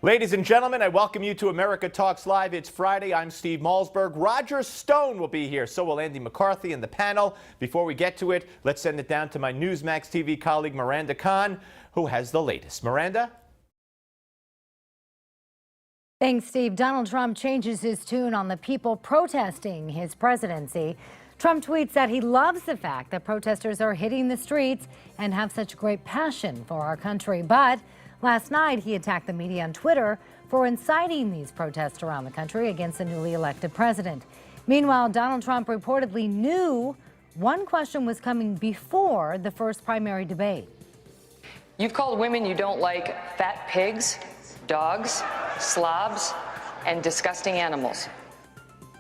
Ladies and gentlemen, I welcome you to America Talks Live. It's Friday. I'm Steve Malzberg. Roger Stone will be here. So will Andy McCarthy and the panel. Before we get to it, let's send it down to my Newsmax TV colleague, Miranda Khan, who has the latest. Miranda? Thanks, Steve. Donald Trump changes his tune on the people protesting his presidency. Trump tweets that he loves the fact that protesters are hitting the streets and have such great passion for our country. But last night, he attacked the media on Twitter for inciting these protests around the country against the newly elected president. Meanwhile, Donald Trump reportedly knew one question was coming before the first primary debate. You've called women you don't like fat pigs, dogs, slobs, and disgusting animals.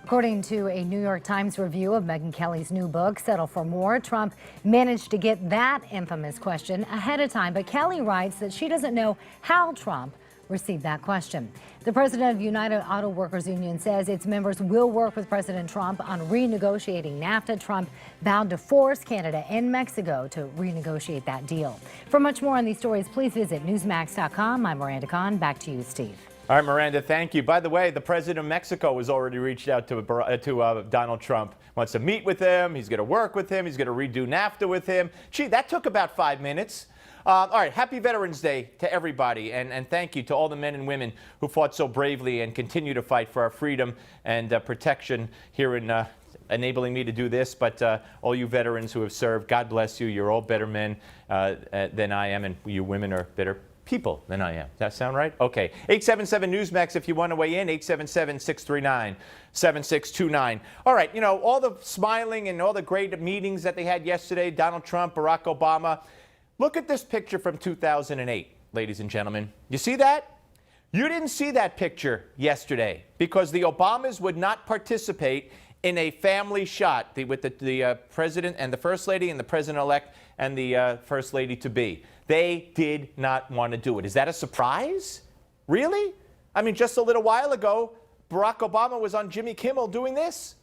According to a New York Times review of Megyn Kelly's new book, Settle for More, Trump managed to get that infamous question ahead of time. But Kelly writes that she doesn't know how Trump received that question. The president of United Auto Workers Union says its members will work with President Trump on renegotiating NAFTA. Trump vowed to force Canada and Mexico to renegotiate that deal. For much more on these stories, please visit Newsmax.com. I'm Miranda Khan. Back to you, Steve. All right, Miranda, thank you. By the way, the president of Mexico has already reached out to Donald Trump. Wants to meet with him. He's going to work with him. He's going to redo NAFTA with him. Gee, that took about 5 minutes. All right, happy Veterans Day to everybody, and thank you to all the men and women who fought so bravely and continue to fight for our freedom and protection here in enabling me to do this. But all you veterans who have served, God bless you. You're all better men than I am, and you women are better people than I am. Does that sound right? Okay. 877 Newsmax if you want to weigh in. 877-639-7629. All right. You know, all the smiling and all the great meetings that they had yesterday, Donald Trump, Barack Obama. Look at this picture from 2008, ladies and gentlemen. You see that? You didn't see that picture yesterday because the Obamas would not participate in a family shot with the president and the first lady and the president-elect and the first lady-to-be. They did not want to do it. Is that a surprise? Really? I mean, just a little while ago, Barack Obama was on Jimmy Kimmel doing this.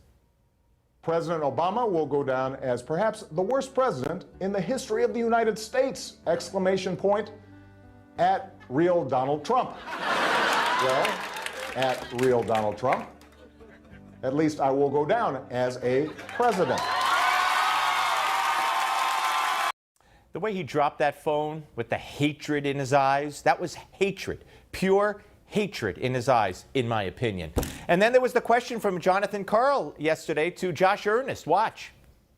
President Obama will go down as perhaps the worst president in the history of the United States! Exclamation point at real Donald Trump. Well, at real Donald Trump, at least I will go down as a president. The way he dropped that phone with the hatred in his eyes, that was hatred, pure hatred in his eyes, in my opinion. And then there was the question from Jonathan Karl yesterday to Josh Earnest. Watch.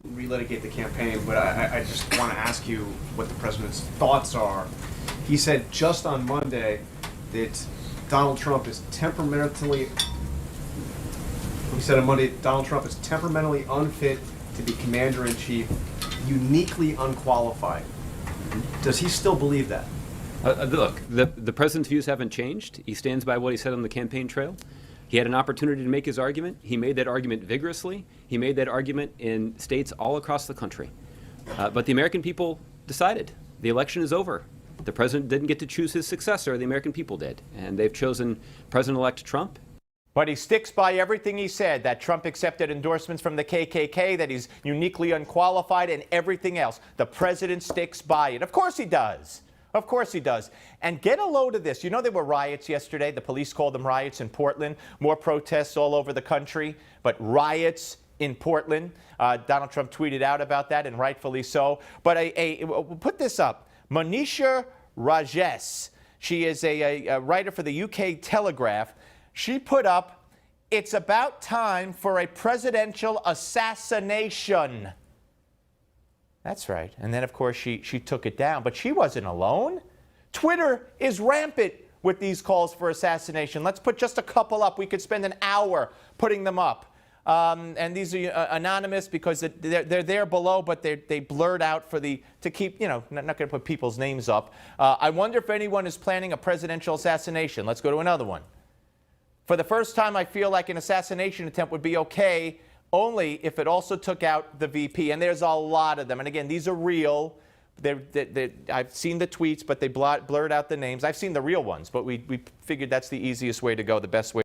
Relitigate the campaign, but I just want to ask you what the president's thoughts are. He said just on Monday that Donald Trump is temperamentally unfit to be commander-in-chief, uniquely unqualified. Does he still believe that? Look, the president's views haven't changed. He stands by what he said on the campaign trail. He had an opportunity to make his argument. He made that argument vigorously. He made that argument in states all across the country. But the American people decided. The election is over. The president didn't get to choose his successor. The American people did. And they've chosen President-elect Trump. But he sticks by everything he said, that Trump accepted endorsements from the KKK, that he's uniquely unqualified, and everything else. The president sticks by it. Of course he does. Of course he does. And get a load of this. You know there were riots yesterday. The police called them riots in Portland. More protests all over the country, but riots in Portland. Donald Trump tweeted out about that, and rightfully so. But put this up. Manisha Rajesh. She is a writer for the UK Telegraph. She put up, "It's about time for a presidential assassination." That's right. And then, of course, she took it down. But she wasn't alone. Twitter is rampant with these calls for assassination. Let's put just a couple up. We could spend an hour putting them up. And these are anonymous because they're there below, but they blurred out to keep, you know, not going to put people's names up. I wonder if anyone is planning a presidential assassination. Let's go to another one. For the first time, I feel like an assassination attempt would be okay only if it also took out the VP. And there's a lot of them. And again, these are real. I've seen the tweets, but they blurred out the names. I've seen the real ones, but we figured that's the easiest way to go, the best way.